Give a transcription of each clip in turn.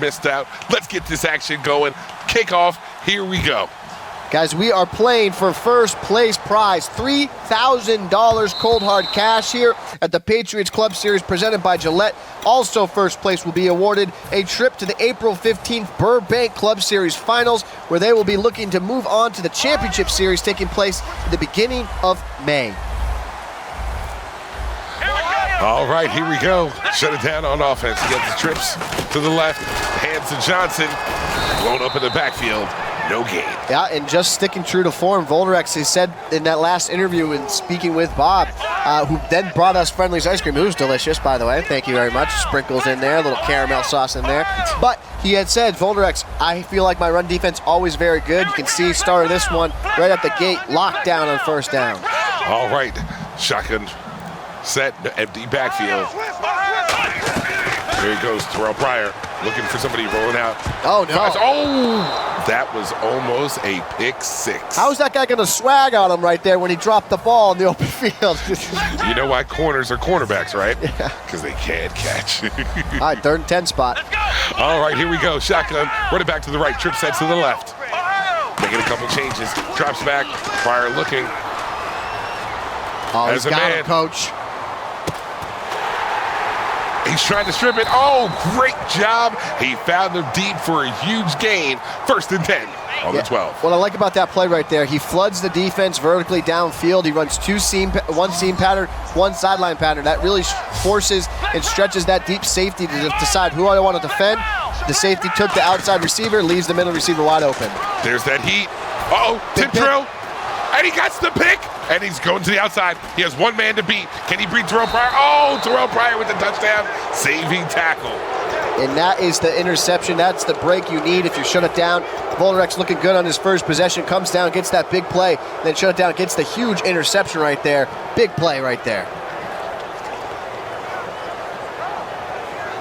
missed out. Let's get this action going. Kickoff, here we go. Guys, we are playing for first place prize, $3,000 cold hard cash here at the Patriots Club Series presented by Gillette. Also first place will be awarded a trip to the April 15th Burbank Club Series Finals, where they will be looking to move on to the Championship Series taking place at the beginning of May. All right, here we go. Shut it down on offense. He gets the trips to the left, hands to Johnson, blown up in the backfield. No gain. Yeah, and just sticking true to form, Volterex, he said in that last interview and speaking with Bob, who then brought us Friendly's ice cream. It was delicious, by the way. Thank you very much. Sprinkles in there, a little caramel sauce in there. But he had said, Volterex, I feel like my run defense always very good. You can see started this one right at the gate, locked down on first down. All right, shotgun set, empty backfield. There he goes, Darrelle Pryor, looking for somebody rolling out. Oh, no. Oh, that was almost a pick six. How's that guy going to swag on him right there when he dropped the ball in the open field? You know why corners are cornerbacks, right? Yeah. Because they can't catch. All right, 3rd and 10 spot. All right, here we go. Shotgun, run it back to the right, trip set to the left. Making a couple changes, drops back, Pryor looking. Oh, he's got him, coach. He's trying to strip it. Oh, great job. He found them deep for a huge gain. 1st and 10 on the 12. What I like about that play right there, he floods the defense vertically downfield. He runs one seam pattern, one sideline pattern. That really forces and stretches that deep safety to decide who I want to defend. The safety took the outside receiver, leaves the middle receiver wide open. There's that heat. Uh-oh, tip drill. And he gets the pick. And he's going to the outside. He has one man to beat. Can he beat Darrelle Pryor? Oh, Darrelle Pryor with the touchdown. Saving tackle. And that is the interception. That's the break you need if you shut it down. Volterex looking good on his first possession. Comes down, gets that big play. Then shut it down, gets the huge interception right there. Big play right there.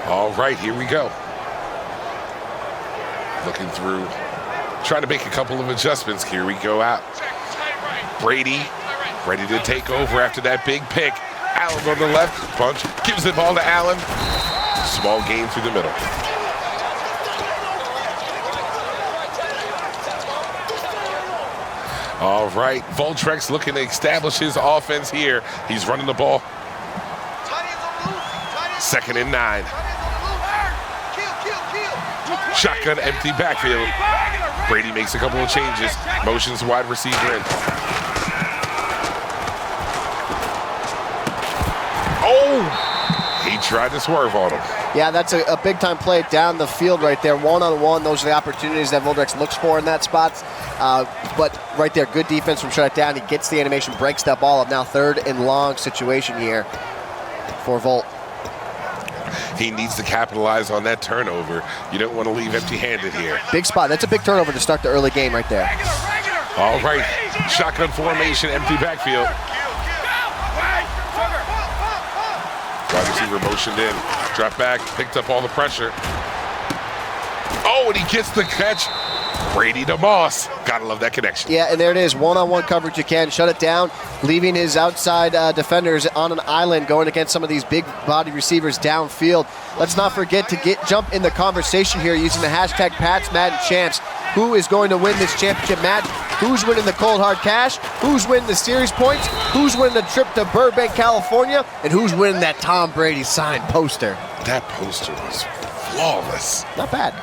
All right, here we go. Looking through. Trying to make a couple of adjustments. Here we go out. Brady ready to take over after that big pick. Allen on the left, punch, gives the ball to Allen. Small gain through the middle. All right, Volterex looking to establish his offense here. He's running the ball. 2nd and 9. Shotgun, empty backfield. Brady makes a couple of changes. Motions wide receiver in. Oh! He tried to swerve on him. Yeah, that's a big-time play down the field right there. One-on-one, those are the opportunities that Volterex looks for in that spot. But right there, good defense from shut it down. He gets the animation, breaks that ball up. Now 3rd and long situation here for Volt. He needs to capitalize on that turnover. You don't want to leave empty-handed here. Big spot. That's a big turnover to start the early game right there. All right, shotgun formation, empty backfield. Wide receiver motioned in, drop back, picked up all the pressure. Oh, and he gets the catch. Brady to Moss. Gotta love that connection. Yeah, and there it is. One-on-one coverage. You can shut it down, leaving his outside defenders on an island going against some of these big body receivers downfield. Let's not forget to jump in the conversation here using the hashtag Pats Madden Champs. Who is going to win this championship match? Who's winning the cold hard cash? Who's winning the series points? Who's winning the trip to Burbank, California? And who's winning that Tom Brady signed poster? That poster was flawless. Not bad.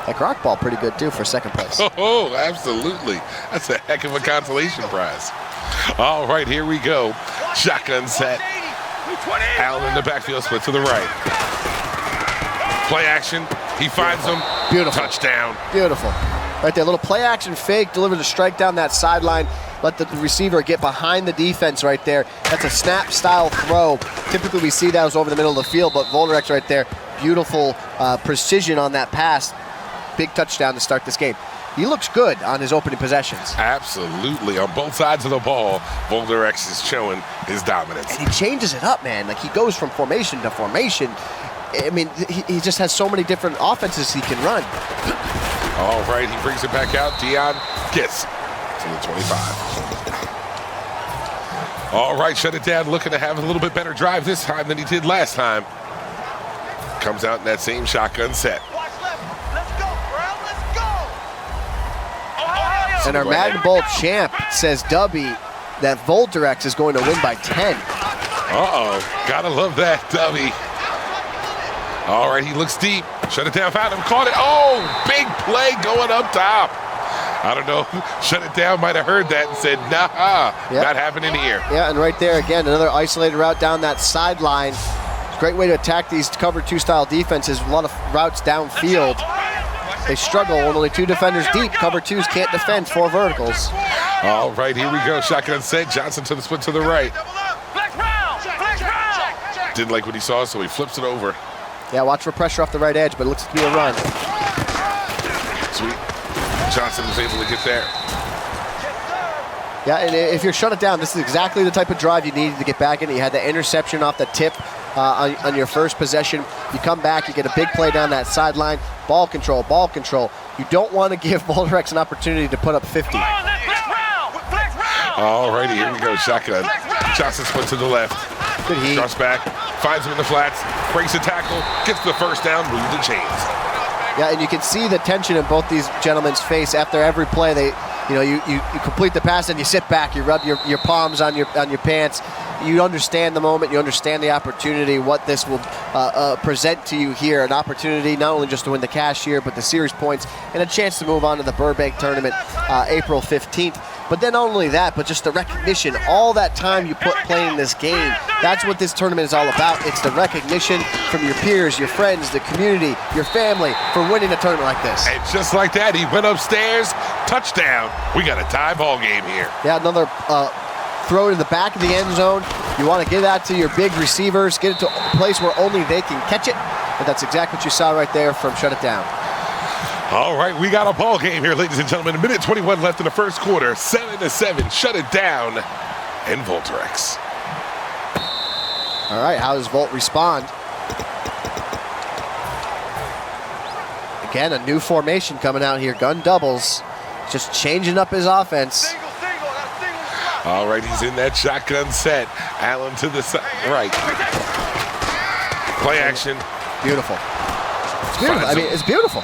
Like rock ball, pretty good too for 2nd place. Oh, absolutely. That's a heck of a consolation prize. All right, here we go. Shotgun set. Allen in the backfield, split to the right. Play action. He finds him. Beautiful. Touchdown. Beautiful. Right there, little play action fake, deliver the strike down that sideline. Let the receiver get behind the defense right there. That's a snap style throw. Typically we see that was over the middle of the field, but Volterex right there, beautiful precision on that pass. Big touchdown to start this game. He looks good on his opening possessions. Absolutely. On both sides of the ball, Volterex is showing his dominance. And he changes it up, man. Like he goes from formation to formation. I mean, he just has so many different offenses he can run. All right, he brings it back out. Dion gets to the 25. All right, shut it down. Looking to have a little bit better drive this time than he did last time. comes out in that same shotgun set. And our Madden Bowl champ says, Dubby, that Volterex is going to win by 10. Uh-oh. Gotta love that, Dubby. All right, he looks deep. Shut it down, found him, caught it. Oh, big play going up top. I don't know. Shut it down might have heard that and said, nah, not happening here. Yeah, and right there, again, another isolated route down that sideline. Great way to attack these cover two style defenses. A lot of routes downfield. They struggle when only 2 defenders deep. Cover twos can't defend 4 verticals. All right, here we go. Shotgun set. Johnson to the split to the right. Didn't like what he saw, so he flips it over. Yeah, watch for pressure off the right edge, but it looks to be a run. Sweet. Johnson was able to get there. Yeah, and if you're shut it down, this is exactly the type of drive you needed to get back in. You had the interception off the tip on your first possession. You come back, you get a big play down that sideline. Ball control, ball control. You don't want to give Volterex an opportunity to put up 50. All righty, here we go. Shotgun. Johnson split to the left. Good heat. Drops back, finds him in the flats, breaks a tackle, gets the first down, moves the chains. Yeah, and you can see the tension in both these gentlemen's face after every play. They, you complete the pass and you sit back, you rub your palms on your pants. You understand the moment, you understand the opportunity, what this will present to you here. An opportunity not only just to win the cash here, but the series points and a chance to move on to the Burbank tournament April 15th. But then not only that, but just the recognition, all that time you put playing this game. That's what this tournament is all about. It's the recognition from your peers, your friends, the community, your family for winning a tournament like this. And just like that, he went upstairs, touchdown. We got a tie ball game here. Yeah, another throw to the back of the end zone. You want to get that to your big receivers, get it to a place where only they can catch it. And that's exactly what you saw right there from Shut It Down. All right, we got a ball game here, ladies and gentlemen. A minute 21 left in the first quarter. 7-7. Shut It Down and Volterex. All right, how does Volt respond? Again, a new formation coming out here. Gun doubles. Just changing up his offense. All right, he's in that shotgun set. Allen to the side, right. Play action. Beautiful. It's beautiful. I mean, it's beautiful.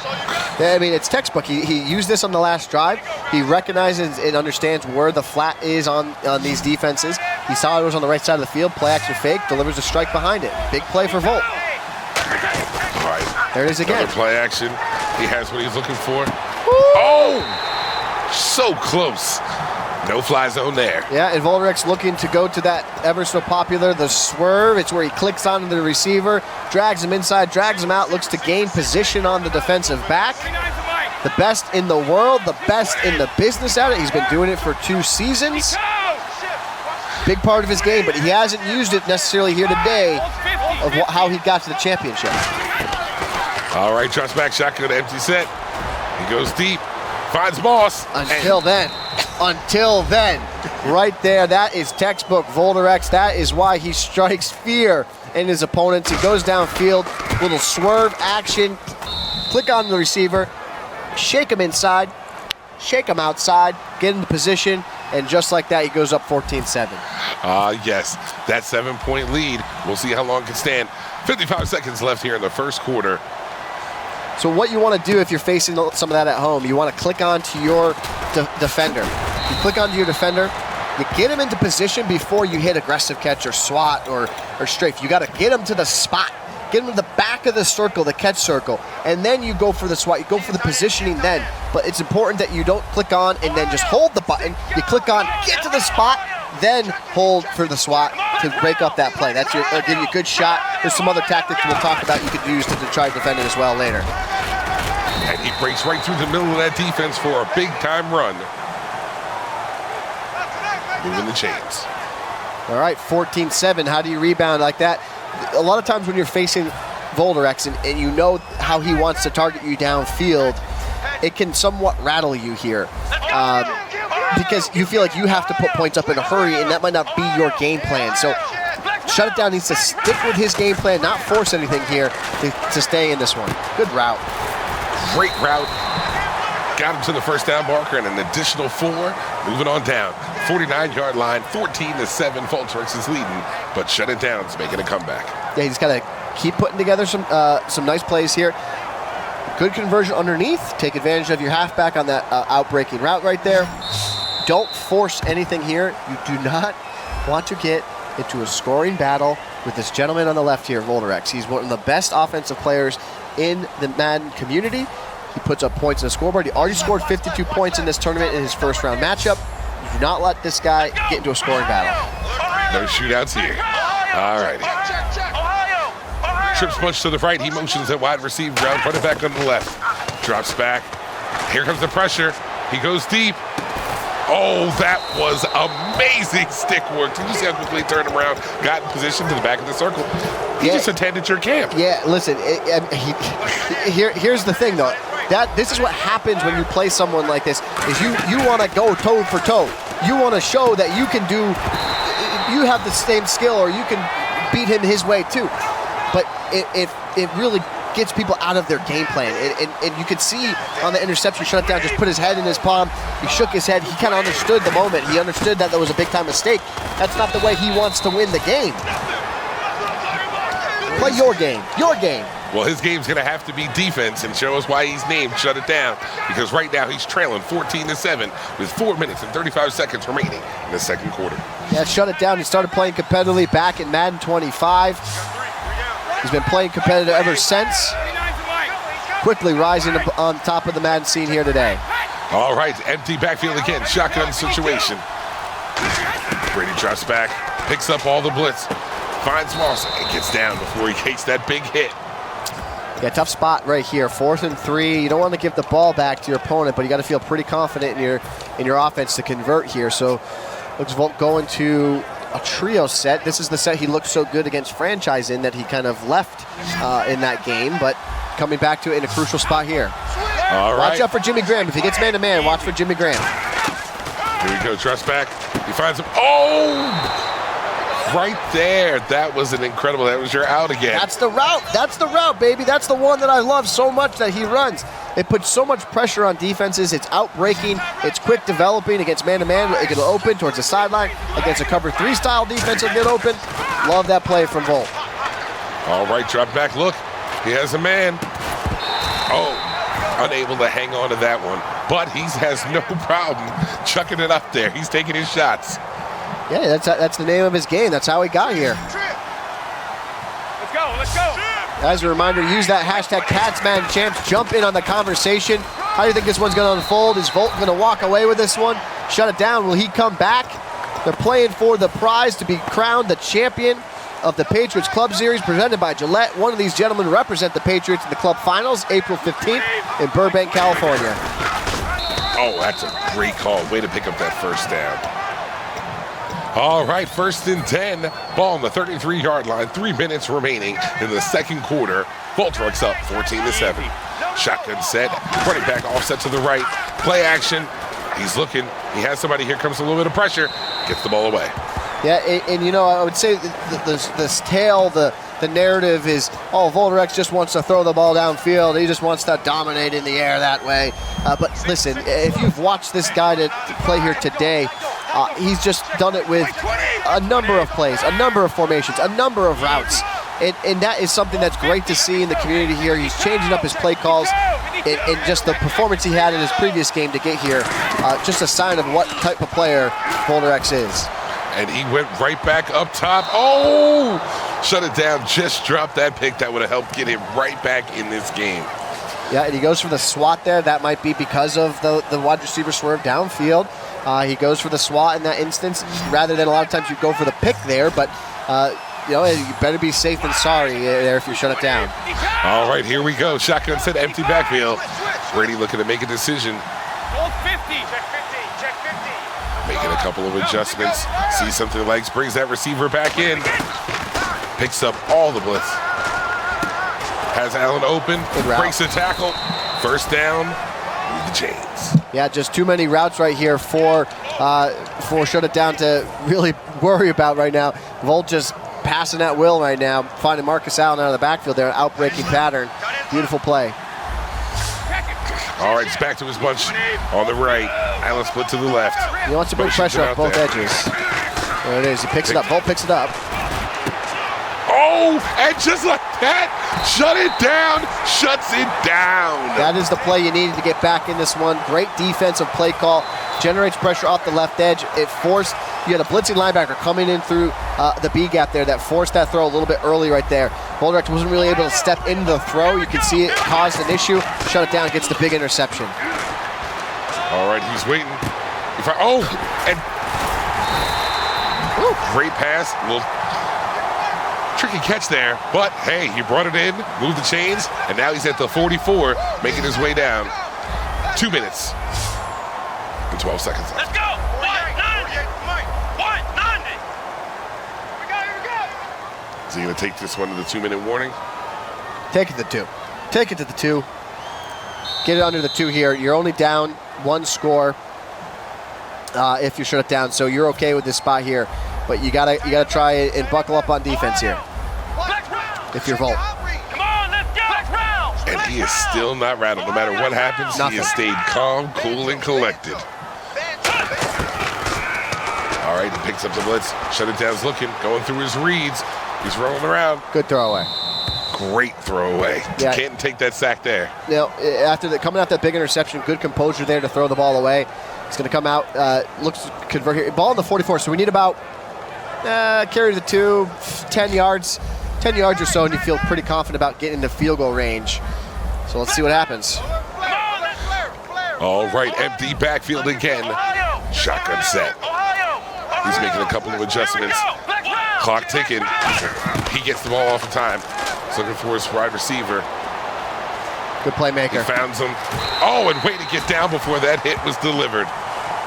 I mean, it's textbook. He used this on the last drive. He recognizes and understands where the flat is on these defenses. He saw it was on the right side of the field. Play action fake, delivers a strike behind it. Big play for Volt. All right. There it is again. Another play action. He has what he's looking for. Woo! Oh! So close. No fly zone there. Yeah, and Volterex looking to go to that ever so popular, the swerve. It's where he clicks onto the receiver, drags him inside, drags him out, looks to gain position on the defensive back. The best in the world, the best in the business at it. He's been doing it for 2 seasons. Big part of his game, but he hasn't used it necessarily here today of how he got to the championship. All right, drops back, shotgun, empty set. He goes deep, finds Moss. Until then, right there, that is textbook Volterex. That is why he strikes fear in his opponents. He goes downfield, little swerve action, click on the receiver, shake him inside, shake him outside, get into position, and just like that, he goes up 14-7. Yes, that 7-point lead. We'll see how long it can stand. 55 seconds left here in the first quarter. So what you want to do if you're facing some of that at home, you want to click onto your defender. You click onto your defender, you get him into position before you hit aggressive catch or swat or strafe. You got to get him to the spot. Get him to the back of the circle, the catch circle, and then you go for the swat. You go for the positioning then. But it's important that you don't click on and then just hold the button. You click on, get to the spot, then hold for the swat to break up that play. That'll give you a good shot. There's some other tactics we'll talk about you could use to try to defend it as well later. And he breaks right through the middle of that defense for a big-time run. Moving the chains. All right, 14-7. How do you rebound like that? A lot of times when you're facing Volterex and you know how he wants to target you downfield, it can somewhat rattle you here. Because you feel like you have to put points up in a hurry, and that might not be your game plan. So Shut It Down needs to stick with his game plan, not force anything here to stay in this one. Good route. Great route. Got him to the first down marker and an additional 4. Moving on down. 49-yard line, 14-7. Volterex is leading, but Shut It Down's making a comeback. Yeah, he's got to keep putting together some nice plays here. Good conversion underneath. Take advantage of your halfback on that out-breaking route right there. Don't force anything here. You do not want to get into a scoring battle with this gentleman on the left here, Volterex. He's one of the best offensive players in the Madden community. He puts up points in the scoreboard. He already scored 52 points in this tournament in his first round matchup. You do not let this guy get into a scoring battle. No shootouts here. All righty. Trips punch to the right. He motions at wide receiver route. Running back on the left. Drops back. Here comes the pressure. He goes deep. Oh, that was amazing stick work. Did you see how quickly he turned around, got in position to the back of the circle? He just attended your camp. Yeah, listen, here's the thing, though. This is what happens when you play someone like this, is you want to go toe for toe. You want to show that you can you have the same skill, or you can beat him his way, too. But it really gets people out of their game plan. And you could see on the interception, shut it down, just put his head in his palm. He shook his head. He kind of understood the moment. He understood that was a big-time mistake. That's not the way he wants to win the game. Play your game. Your game. Well, his game's going to have to be defense, and show us why he's named Shut It Down, because right now he's trailing 14-7 with 4 minutes and 35 seconds remaining in the second quarter. Yeah, shut it down. He started playing competitively back in Madden 25. He's been playing competitive ever since. Quickly rising on top of the Madden scene here today. All right, empty backfield again. Shotgun situation. Brady drops back, picks up all the blitz, finds Moss, and gets down before he takes that big hit. Yeah, tough spot right here. 4th and 3. You don't want to give the ball back to your opponent, but you got to feel pretty confident in your offense to convert here. So looks Volt going to a trio set. This is the set he looked so good against Franchise in that he kind of left in that game, but coming back to it in a crucial spot here. All right. Watch out for Jimmy Graham. If he gets man-to-man, watch for Jimmy Graham. Here we go, trust back. He finds him. Oh! Right there. That was an incredible. That was your out again. That's the route. That's the route, baby. That's the one that I love so much that he runs. It puts so much pressure on defenses. It's out-breaking. It's quick developing against man-to-man. It can open towards the sideline. Against a cover 3 style defense, it'll get open. Love that play from Volt. All right, drop back look. He has a man. Oh, unable to hang on to that one. But he has no problem chucking it up there. He's taking his shots. Yeah, that's the name of his game. That's how he got here. Let's go. As a reminder, use that hashtag CatsMaddenChamps. Jump in on the conversation. How do you think this one's going to unfold? Is Volt going to walk away with this one? Shut it down. Will he come back? They're playing for the prize to be crowned the champion of the Patriots Club Series presented by Gillette. One of these gentlemen represent the Patriots in the club finals, April 15th in Burbank, California. Oh, that's a great call. Way to pick up that first down. All right, 1st and 10. Ball on the 33-yard line. 3 minutes remaining in the second quarter. Volterex up 14-7. Shotgun set. Running back offset to the right. Play action. He's looking. He has somebody. Here comes a little bit of pressure. Gets the ball away. Yeah, and you know, I would say this tale, the narrative is, oh, Volterex just wants to throw the ball downfield. He just wants to dominate in the air that way. But listen, if you've watched this guy to play here today, he's just done it with a number of plays, a number of formations, a number of routes. And that is something that's great to see in the community here. He's changing up his play calls, and just the performance he had in his previous game to get here, just a sign of what type of player Volterex is. And he went right back up top. Oh! Shut it down. Just dropped that pick. That would have helped get him right back in this game. Yeah, and he goes for the swat there. That might be because of the wide receiver swerve downfield. He goes for the swat in that instance rather than a lot of times you go for the pick there. But, you know, you better be safe than sorry there if you shut it down. All right, here we go. Shotgun set, empty backfield. Brady looking to make a decision. Hold 50. Check 50. Making a couple of adjustments. See something like brings that receiver back in. Picks up all the blitz. Has Allen open. Breaks the tackle. First down. The chains. Yeah, just too many routes right here for Shut It Down to really worry about right now. Volt just passing at will right now. Finding Marcus Allen out of the backfield there. An outbreaking pattern. Beautiful play. All right, it's back to his bunch on the right. Allen split to the left. He wants to bring pressure on both edges. There it is. He picks it up. Volt picks it up. Oh, and just like that, shut it down, shuts it down. That is the play you needed to get back in this one. Great defensive play call. Generates pressure off the left edge. It forced, you had a blitzing linebacker coming in through the B gap there that forced that throw a little bit early right there. Volterex wasn't really able to step into the throw. You can see it caused an issue. Shut it down, gets the big interception. All right, he's waiting. Oh, and great pass. A little tricky catch there, but hey, he brought it in, moved the chains, and now he's at the 44, making his way down. 2 minutes and 12 seconds left. Let's go. 190. 190. Here we go. Is he going to take this one to the 2-minute warning? Take it to 2. Take it to the 2. Get it under the 2 here. You're only down 1 score if you shut it down, so you're okay with this spot here. But you gotta try and buckle up on defense here. If you're Volt. Come on, let's go. And he is still not rattled. No matter what happens, Nothing. he has stayed calm, cool, and collected. All right, he picks up the blitz. Shut it down's looking, going through his reads. He's rolling around. Good throwaway. Great throwaway. Yeah. Can't take that sack there. Now, coming out that big interception, good composure there to throw the ball away. It's going to come out, looks to convert here. Ball in the 44, so we need about carry the 2, 10 yards. 10 yards or so, and you feel pretty confident about getting into field goal range. So let's see what happens. All right, empty backfield again. Shotgun set. He's making a couple of adjustments. Clock ticking. He gets the ball off of time. He's looking for his wide receiver. Good playmaker. He found some. Oh, and way to get down before that hit was delivered.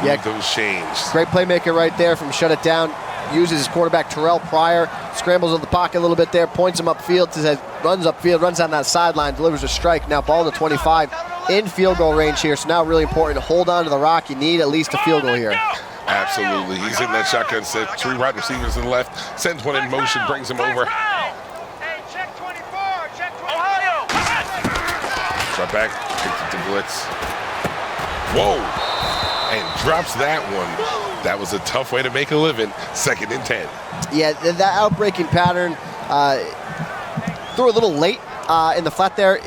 Yeah. Those changed. Great playmaker right there from Shut It Down. Uses his quarterback Darrelle Pryor, scrambles in the pocket a little bit there, points him upfield, runs upfield, runs down that sideline, delivers a strike. Now ball to 25 in field goal range here. So now really important to hold on to the rock. You need at least a field goal here. Absolutely. He's in that shotgun set. 3 wide receivers to the left. Sends one in motion, brings him over. Hey, check 24. Check 24. Drop back, picks up the blitz. Whoa! And drops that one. That was a tough way to make a living. 2nd and 10. Yeah, that outbreaking pattern threw a little late in the flat there.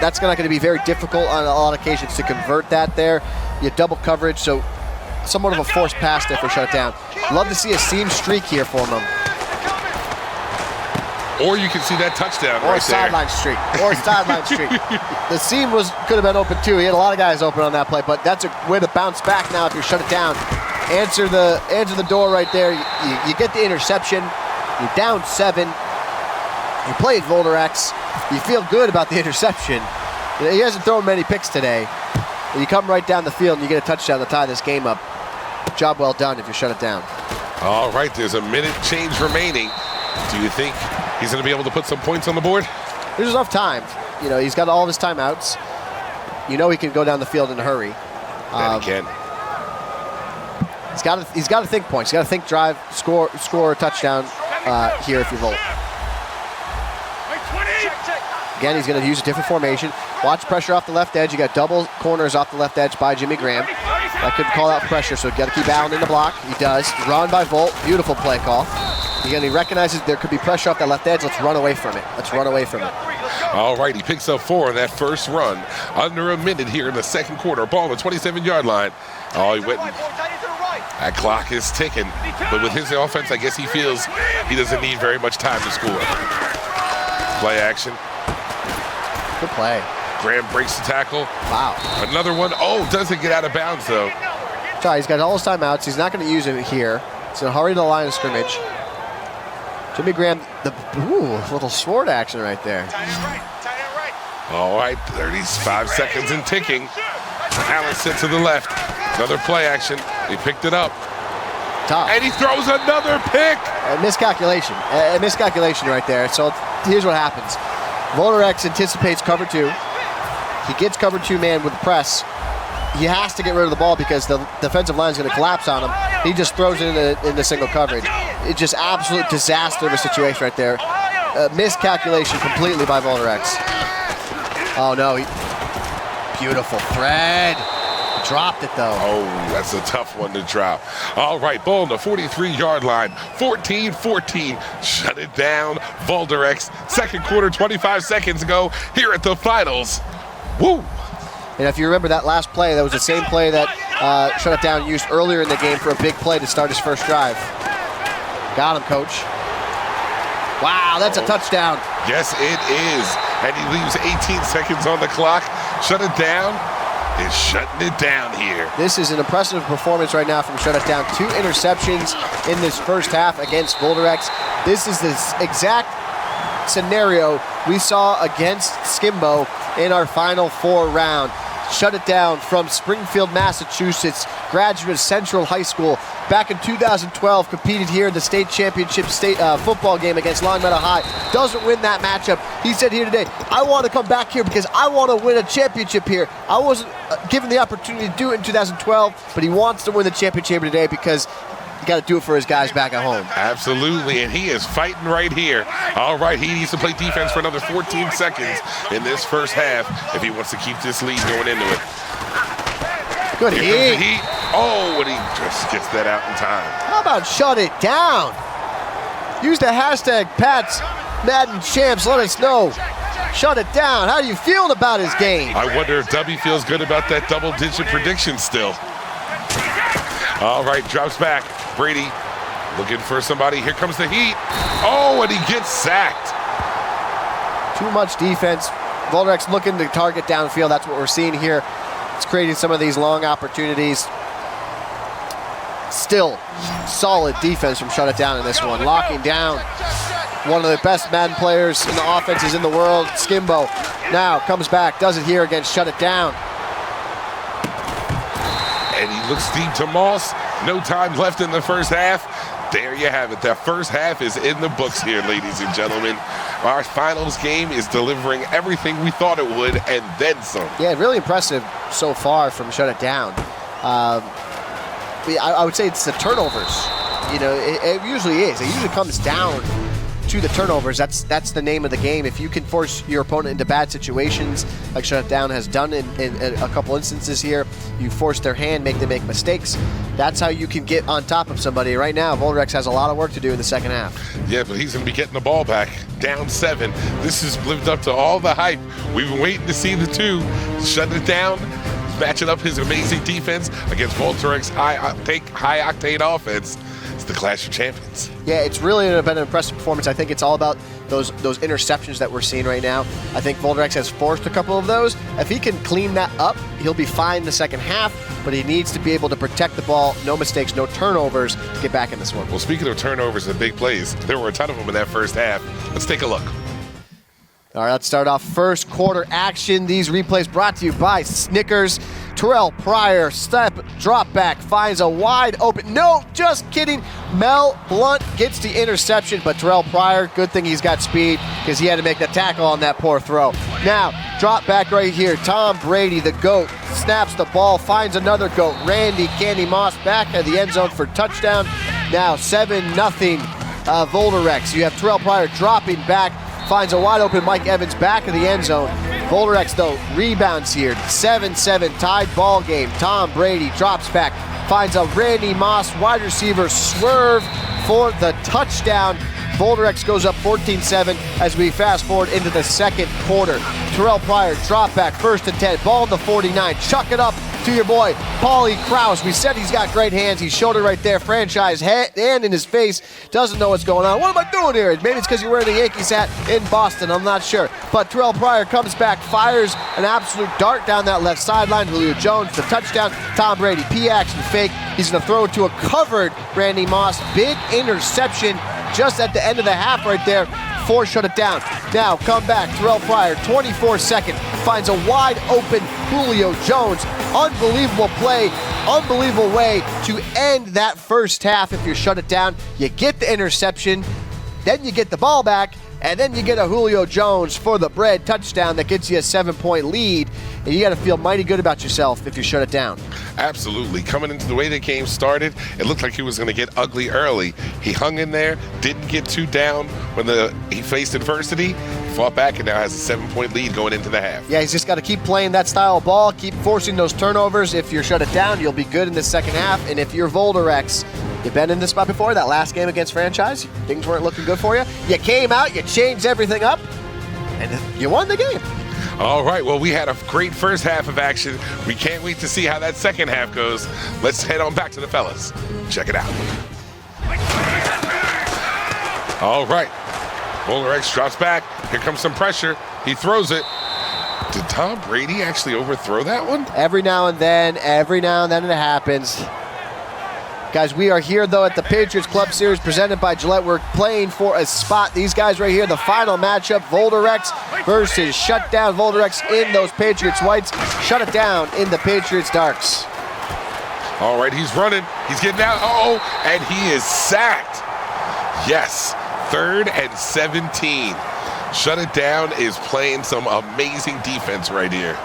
That's not going to be very difficult on a lot of occasions to convert that there. You have double coverage, so somewhat of a forced pass there for Shut It Down. Love to see a seam streak here for them. Or you can see that touchdown Or right a sideline streak. Or a sideline streak. The seam could have been open too. He had a lot of guys open on that play, but that's a way to bounce back now if you shut it down. Answer the door right there. You get the interception. You're down 7. You played Volterex. You feel good about the interception. He hasn't thrown many picks today. But you come right down the field and you get a touchdown to tie this game up. Job well done if you shut it down. All right, there's a minute change remaining. Do you think he's going to be able to put some points on the board? There's enough time. You know, he's got all of his timeouts. You know he can go down the field in a hurry. And he can. He's got to think points. He's got to think drive, score a touchdown here if you Volt. Again, he's going to use a different formation. Watch pressure off the left edge. You got double corners off the left edge by Jimmy Graham. That could call out pressure, so you got to keep Allen in the block. He does. Run by Volt. Beautiful play call. Again, he recognizes there could be pressure off that left edge. Let's run away from it. All right, he picks up 4 on that first run. Under a minute here in the second quarter. Ball on the 27-yard line. Oh, he went. That clock is ticking. But with his offense, I guess he feels he doesn't need very much time to score. Play action. Good play. Graham breaks the tackle. Wow. Another one. Oh, doesn't get out of bounds, though. Sorry, he's got all his timeouts. He's not going to use it here. He's going to hurry to the line of scrimmage. Jimmy Graham, little sword action right there. All right, 35 seconds and ticking. Allen sits to the left. Another play action. He picked it up. Tough. And he throws another pick. A miscalculation. A miscalculation right there. So here's what happens. Volterex anticipates cover 2. He gets cover 2 man with press. He has to get rid of the ball because the defensive line is going to collapse on him. He just throws it into single coverage. It's just absolute disaster of a situation right there. Miscalculation completely by Volterex. Oh no, beautiful thread. Dropped it, though. Oh, that's a tough one to drop. All right, ball on the 43-yard line. 14-14. Shut it down. Volterex. Second quarter, 25 seconds ago. Here at the finals. Woo! And if you remember that last play, that was the same play that Shut It Down used earlier in the game for a big play to start his first drive. Got him, coach. Wow, that's a touchdown. Yes, it is. And he leaves 18 seconds on the clock. Shut it down. Is shutting it down here. This is an impressive performance right now from Shut It Down. 2 interceptions in this first half against Volterex. This is the exact scenario we saw against Skimbo in our Final Four round. Shut It Down from Springfield, Massachusetts, graduate of Central High School. Back in 2012, competed here in the state championship football game against Long Meadow High. Doesn't win that matchup. He said here today, I want to come back here because I want to win a championship here. I wasn't given the opportunity to do it in 2012, but he wants to win the championship today because you got to do it for his guys back at home. Absolutely, and he is fighting right here. All right, he needs to play defense for another 14 seconds in this first half if he wants to keep this lead going into it. Good Here comes the heat. heat. Oh, and he just gets that out in time. How about Shut It Down? Use the hashtag Pats Madden Champs. Let us know. Shut It Down. How are you feeling about his game? I wonder if Dubby feels good about that double-digit prediction still. All right, drops back. Brady looking for somebody. Here comes the heat. Oh, and he gets sacked. Too much defense. Volterex looking to target downfield. That's what we're seeing here. It's creating some of these long opportunities. Still, solid defense from Shut It Down in this one. Locking down one of the best Madden players in the offenses in the world, Skimbo. Now comes back, does it here against Shut It Down. And he looks deep to Moss. No time left in the first half. There you have it. That first half is in the books here, ladies and gentlemen. Our finals game is delivering everything we thought it would and then some. Yeah, really impressive so far from Shut It Down. I would say it's the turnovers. You know, it usually is. It usually comes down to the turnovers. That's the name of the game. If you can force your opponent into bad situations, like Shut It Down has done in a couple instances here, you force their hand, make them make mistakes. That's how you can get on top of somebody. Right now, Volterex has a lot of work to do in the second half. Yeah, but he's going to be getting the ball back. Down 7. This has lived up to all the hype. We've been waiting to see the two. Shut It Down, matching up his amazing defense against Volterex high-octane offense. It's the Clash of Champions. Yeah, it's really been an impressive performance. I think it's all about those interceptions that we're seeing right now. I think Volterex has forced a couple of those. If he can clean that up, he'll be fine in the second half, but he needs to be able to protect the ball, no mistakes, no turnovers, to get back in this one. Well, speaking of turnovers and big plays, there were a ton of them in that first half. Let's take a look. All right, let's start off first quarter action. These replays brought to you by Snickers. Terrell Pryor, step, drop back, finds a wide open. No, just kidding. Mel Blunt gets the interception, but Terrell Pryor, good thing he's got speed because he had to make the tackle on that poor throw. Now, drop back right here. Tom Brady, the GOAT, snaps the ball, finds another GOAT. Randy Candy Moss back at the end zone for touchdown. Now 7-0 Volterex. You have Terrell Pryor dropping back, finds a wide open Mike Evans back of the end zone. Volterex, though, rebounds here. 7-7 tied ball game. Tom Brady drops back, finds a Randy Moss wide receiver swerve for the touchdown. Volterex goes up 14-7 as we fast forward into the second quarter. Terrell Pryor drop back, 1st and 10, ball in the 49. Chuck it up to your boy, Paulie Krause. We said he's got great hands. He showed it right there. Franchise hand in his face. Doesn't know what's going on. What am I doing here? Maybe it's because you're wearing the Yankees hat in Boston. I'm not sure. But Terrell Pryor comes back, fires an absolute dart down that left sideline. Julio Jones, the touchdown. Tom Brady, P-action fake. He's going to throw it to a covered Randy Moss. Big interception just at the end of the half right there. Shut It Down. Now come back. Terrell Pryor, 24-second, finds a wide open Julio Jones. Unbelievable play, unbelievable way to end that first half. If you Shut It Down, you get the interception, then you get the ball back, and then you get a Julio Jones for the bread touchdown that gets you a 7-point lead. and you got to feel mighty good about yourself if you shut it down. Absolutely. Coming into the way the game started, it looked like he was going to get ugly early. He hung in there, didn't get too down when he faced adversity, fought back, and now has a 7-point lead going into the half. Yeah, he's just got to keep playing that style of ball, keep forcing those turnovers. If you're shut it down, you'll be good in the second half. And if you're Volterex, you've been in this spot before, that last game against Franchise, things weren't looking good for you. You came out, you changed everything up, and you won the game. All right, well, we had a great first half of action. We can't wait to see how that second half goes. Let's head on back to the fellas. Check it out. All right, Volterex drops back. Here comes some pressure. He throws it. Did Tom Brady actually overthrow that one? Every now and then it happens. Guys, we are here, though, at the Patriots Club Series presented by Gillette. We're playing for a spot. These guys right here, the final matchup, Volterex versus Shutdown. Volterex in those Patriots whites. Shut it down in the Patriots darks. All right, he's running. He's getting out. Uh-oh, and he is sacked. Yes, 3rd and 17. Shut it down is playing some amazing defense right here.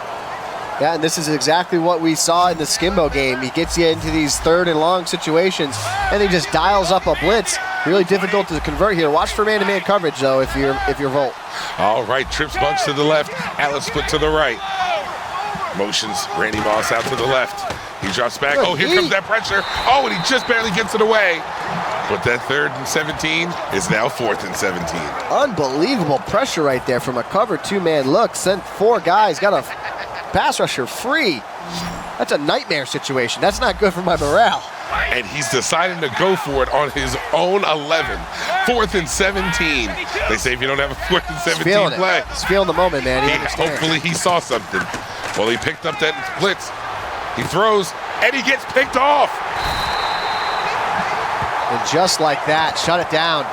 Yeah, and this is exactly what we saw in the Skimbo game. He gets you into these 3rd and long situations, and he just dials up a blitz. Really difficult to convert here. Watch for man-to-man coverage, though, if you're Volt. All right, trips bunch to the left. Allen split to the right. Motions Randy Moss out to the left. He drops back. Oh, here comes that pressure. Oh, and he just barely gets it away. But that 3rd and 17 is now 4th and 17. Unbelievable pressure right there from a cover 2-man look. Sent 4 guys. Got a pass rusher free. That's a nightmare situation. That's not good for my morale. And he's deciding to go for it on his own 11. 4th and 17. They say if you don't have a 4th and 17 play. He's feeling the moment, man. Hopefully he saw something. Well, he picked up that blitz. He throws, and he gets picked off. And just like that, shut it down.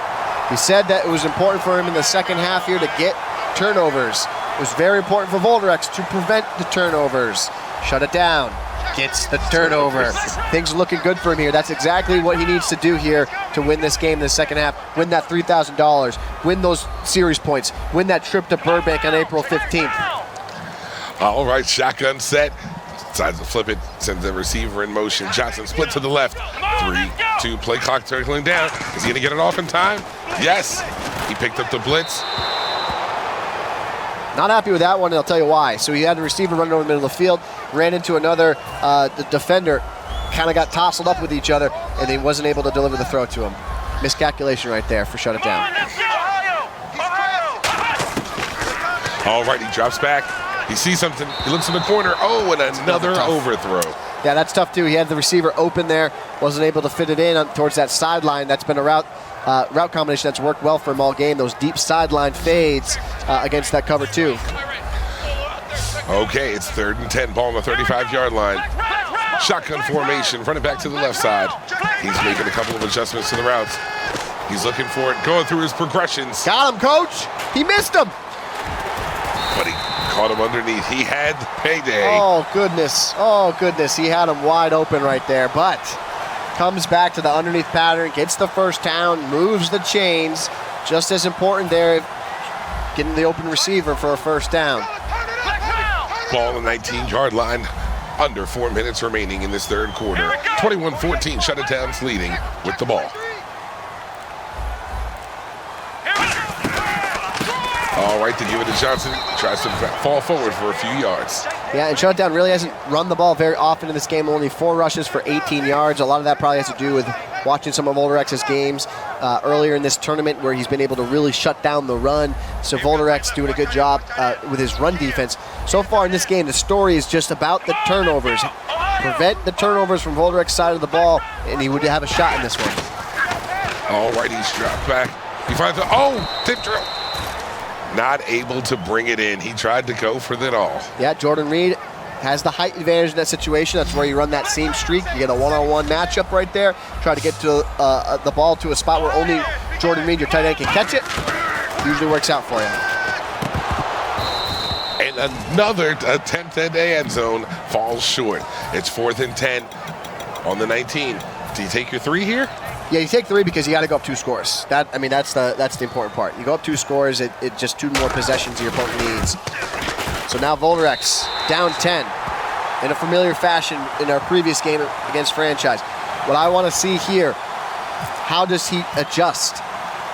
He said that it was important for him in the second half here to get turnovers. It was very important for Volterex to prevent the turnovers. Shut it down. Gets the turnover. Things are looking good for him here. That's exactly what he needs to do here to win this game in the second half. Win that $3,000. Win those series points. Win that trip to Burbank on April 15th. All right, shotgun set. Decides to flip it, sends the receiver in motion. Johnson split to the left. 3-2, play clock trickling down. Is he gonna get it off in time? Yes. He picked up the blitz. Not happy with that one, and I'll tell you why. So he had the receiver running over the middle of the field, ran into another the defender, kind of got tousled up with each other, and he wasn't able to deliver the throw to him. Miscalculation right there for shut it down. All right, he drops back. He sees something. He looks in the corner. Oh, and another overthrow. Yeah, that's tough too. He had the receiver open there, wasn't able to fit it in towards that sideline. That's been a route combination that's worked well for him all game. Those deep sideline fades against that cover 2. Okay, it's 3rd and 10. Ball on the 35-yard line. Shotgun formation. Running back to the left side. He's making a couple of adjustments to the routes. He's looking for it. Going through his progressions. Got him, coach. He missed him. But he caught him underneath. He had payday. Oh, goodness. Oh, goodness. He had him wide open right there. But comes back to the underneath pattern, gets the first down, moves the chains. Just as important there, getting the open receiver for a first down. Ball on the 19-yard line. Under 4 minutes remaining in this 3rd quarter. 21-14, Shut It Down's leading with the ball. All right, to give it to Johnson. Tries to fall forward for a few yards. Yeah, and Shutdown really hasn't run the ball very often in this game. Only 4 rushes for 18 yards. A lot of that probably has to do with watching some of Volterex's games earlier in this tournament where he's been able to really shut down the run. So Volterex doing a good job with his run defense. So far in this game, the story is just about the turnovers. Prevent the turnovers from Volterex's side of the ball, and he would have a shot in this one. All right, he's dropped back. He finds tip drill. Not able to bring it in. He tried to go for it all. Yeah, Jordan Reed has the height advantage in that situation. That's where you run that seam streak. You get a one-on-one matchup right there. Try to get to the ball to a spot where only Jordan Reed, your tight end, can catch it. Usually works out for you. And another attempt at the end zone falls short. It's 4th and 10 on the 19. Do you take your 3 here? Yeah, you take 3 because you got to go up 2 scores. That's the important part. You go up 2 scores, it just 2 more possessions your opponent needs. So now Volterex down 10 in a familiar fashion in our previous game against Franchise. What I want to see here, how does he adjust?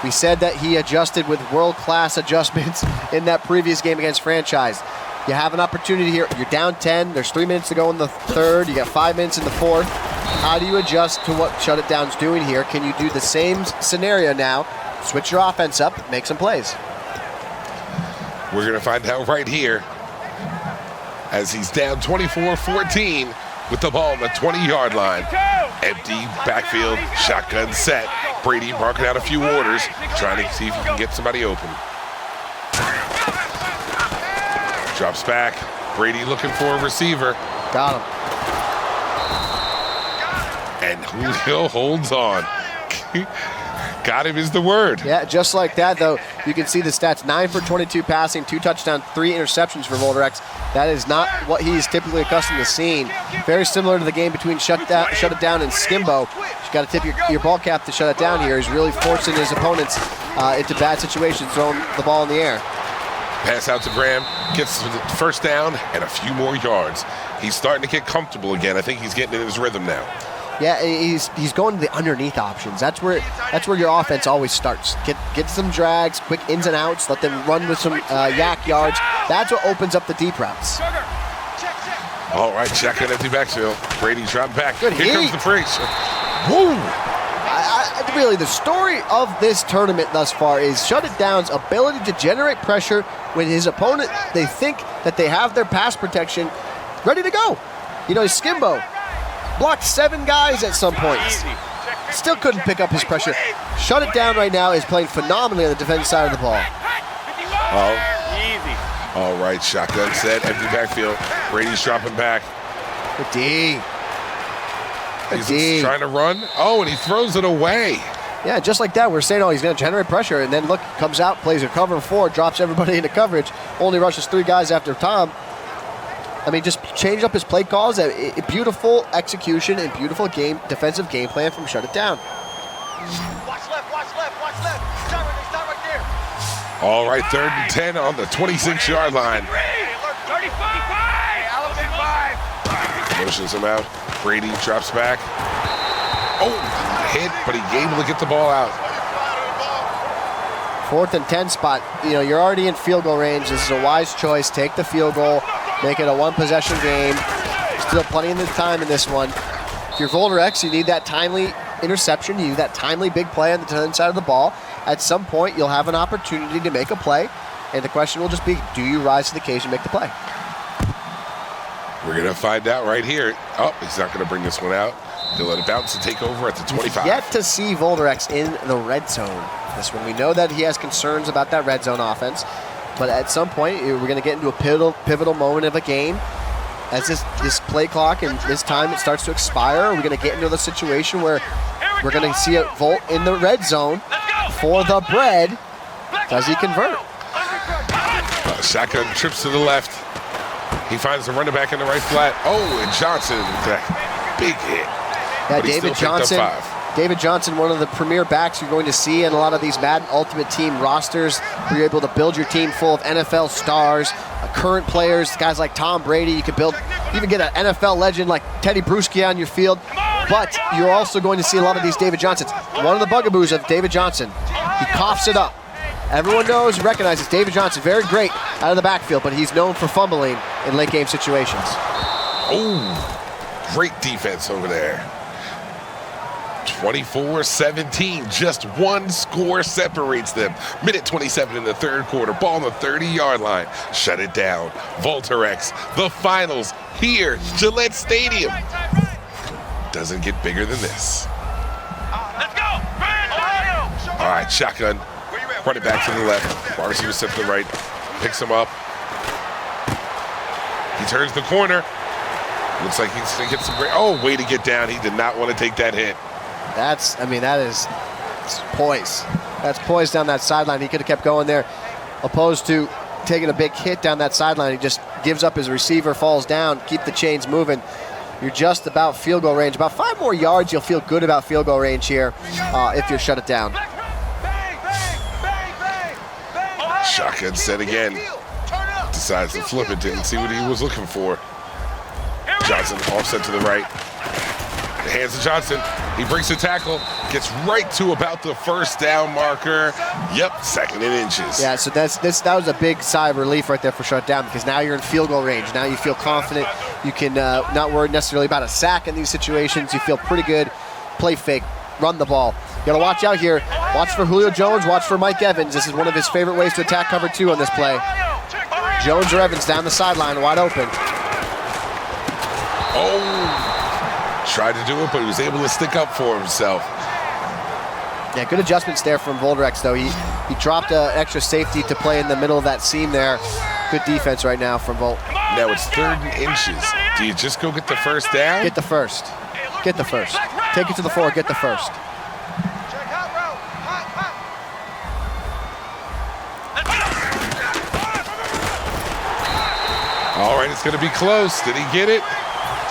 We said that he adjusted with world-class adjustments in that previous game against Franchise. You have an opportunity here. You're down 10. There's 3 minutes to go in the third. You got 5 minutes in the fourth. How do you adjust to what Shut It Down's doing here? Can you do the same scenario now? Switch your offense up, make some plays. We're going to find out right here as he's down 24-14 with the ball on the 20-yard line. Empty backfield, shotgun set. Brady marking out a few orders, trying to see if he can get somebody open. Drops back. Brady looking for a receiver. Got him. And Julio holds on. Got him is the word. Yeah, just like that, though, you can see the stats. 9 for 22 passing, 2 touchdowns, 3 interceptions for Volterex. That is not what he's typically accustomed to seeing. Very similar to the game between Shut It Down and Skimbo. You got to tip your ball cap to Shut It Down here. He's really forcing his opponents into bad situations, throwing the ball in the air. Pass out to Graham, gets the first down and a few more yards. He's starting to get comfortable again. I think he's getting in his rhythm now. Yeah, he's going to the underneath options. That's where your offense always starts. Get some drags, quick ins and outs. Let them run with some yak yards. That's what opens up the deep routes. All right, check an empty backfield. Brady dropped back. Good Here heat. comes the freeze. Woo! Really, the story of this tournament thus far is Shut It Down's ability to generate pressure when his opponent, they think that they have their pass protection ready to go. You know, Skimbo blocked 7 guys at some points. Still couldn't pick up his pressure. Shut It Down right now is playing phenomenally on the defensive side of the ball. All right, shotgun set, empty backfield. Brady's dropping back. Good D. He's trying to run. Oh, and he throws it away. Yeah, just like that, we're saying, oh, he's going to generate pressure, and then look, comes out, plays a cover 4, drops everybody into coverage, only rushes 3 guys after Tom. I mean, just change up his play calls. A beautiful execution and beautiful defensive game plan from Shut It Down. Watch left. Start right there. All right, 3rd and 10 on the 26-yard line. 35. Motions him out. Brady drops back. Oh, hit, but he able to get the ball out. 4th and 10 spot. You know, you're already in field goal range. This is a wise choice. Take the field goal. Make it a 1-possession game. Still plenty of time in this one. If you're Volterex, you need that timely interception. You need that timely big play on the turn side of the ball. At some point, you'll have an opportunity to make a play. And the question will just be, do you rise to the occasion and make the play? We're going to find out right here. Oh, he's not going to bring this one out. He'll let it bounce and take over at the 25. Yet to see Volterex in the red zone. This one, we know that he has concerns about that red zone offense. But at some point, we're going to get into a pivotal moment of a game. As this play clock and this time it starts to expire, we're going to get into the situation where we're going to see a Volt in the red zone for the bread. Does he convert? Shotgun trips to the left. He finds the running back in the right flat. Oh, and Johnson with that big hit. Yeah, David Johnson, one of the premier backs you're going to see in a lot of these Madden Ultimate Team rosters, where you're able to build your team full of NFL stars, current players, guys like Tom Brady. You can even get an NFL legend like Teddy Bruschi on your field. But you're also going to see a lot of these David Johnsons. One of the bugaboos of David Johnson, he coughs it up. Everyone recognizes David Johnson, very great out of the backfield, but he's known for fumbling in late game situations. Oh, great defense over there. 24-17, just one score separates them. Minute 27 in the 3rd quarter, ball on the 30-yard line. Shut It Down. Volterex, the finals here, Gillette Stadium. Doesn't get bigger than this. Let's go. All right, shotgun. Run it back to the left. Wide receiver step to the right. Picks him up. He turns the corner. Looks like he's going to get some great. Oh, way to get down. He did not want to take that hit. That is poise. That's poise down that sideline. He could have kept going there, opposed to taking a big hit down that sideline. He just gives up his receiver, falls down, keep the chains moving. You're just about field goal range. About 5 more yards, you'll feel good about field goal range here if you're Shut It Down. Shotgun set again. decides to flip it, didn't see what he was looking for. Johnson offset to the right. Hands to Johnson. He breaks the tackle, gets right to about the first down marker. Yep, 2nd and inches. Yeah, so that was a big sigh of relief right there for shutdown, because now you're in field goal range. Now you feel confident. You can not worry necessarily about a sack in these situations. You feel pretty good. Play fake, run the ball. You got to watch out here. Watch for Julio Jones. Watch for Mike Evans. This is one of his favorite ways to attack cover 2 on this play. Jones or Evans down the sideline, wide open. Oh. Tried to do it, but he was able to stick up for himself. Yeah, good adjustments there from Volterex, though. He dropped an extra safety to play in the middle of that seam there. Good defense right now from Volt. Now it's 3rd and inches. Do you just go get the first down? Get the first. Get the first. Take it to the 4, get the first. All right, it's going to be close. Did he get it?